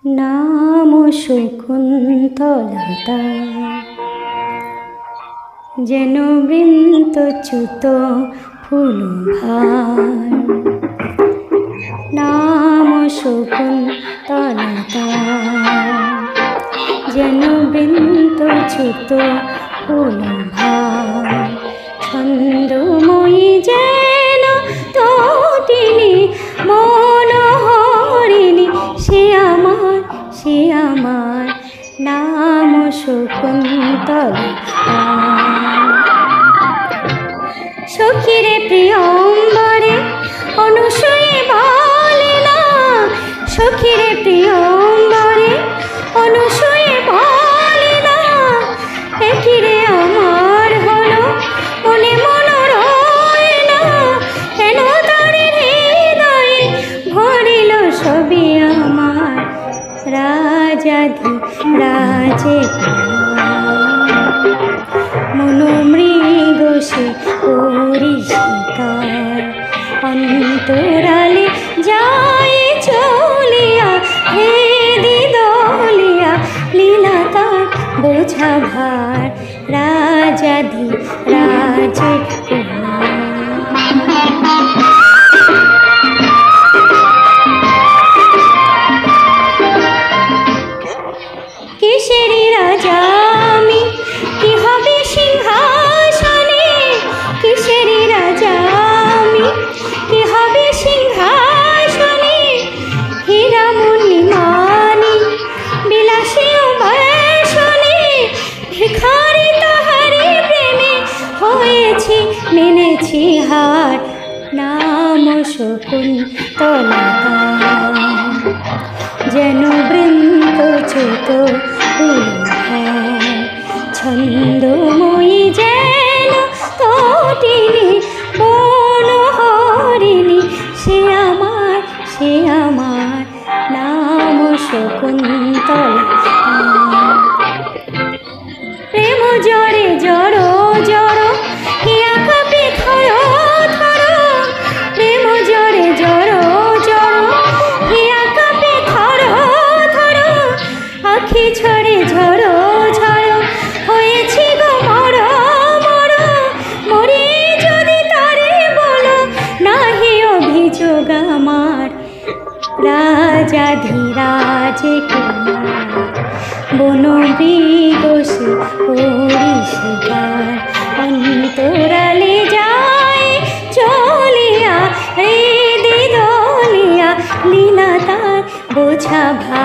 নাম শকুন্তলতা যেন বৃন্তচ্যুত ফুলভার। নাম শকুন্তলতা যেন বৃন্তচ্যুত ফুলভার। ছন্দময়ী যেন তটিনী মনোহরিণী, সে আমার নাম শকুন্তলতা। সখীরে প্রিয়ম্বরে অনুসূয়ে বলে না, সখীরে প্রিয়ম্বরে অনুসূয়ে বলে না, একিরে আমার হলো মনে মন রয় না, কেন তার হৃদয়ে ভরিল সবই আমার রাজাধি রাজে মনোমৃগ সে করি শিকার। অন্তরালে যায় চলিয়া হেদি দলিয়া, লীলা তার বোঝা ভার রাজাধি রাজে কিসেরি রাজা আমি, কি হবে সিংহাসনে, কিসেরি রাজা আমি, কি হবে সিংহাসনে, হীরামণি মানি বিলাসী বাসনে, ভিখারি তাহারি প্রেমে হয়েছি মেনেছি হার। নাম শকুন্তলতা যেন বৃন্তচ্যুত ফুলভার। ছন্দময়ী যেন তটিনী মনোহরিণী, সে আমার নাম শকুন্তলতা। প্রেম জরে জড় জড় হিয়া কাঁপে থর থর, প্রেম জরে জড় জড় হিয়া কাঁপে থর থর, আখি ঝরে ঝড় ঝড় হয়েছি গো মর মর, মরে যদি তারে বলো নাহি অভিযোগ আমার রাজাধিরাজে কুমার। বনমৃগ সে করি শিকার, অন্তরালে যায় চলিয়া হৃদি দলিয়া, লীলা তার বোঝা ভার।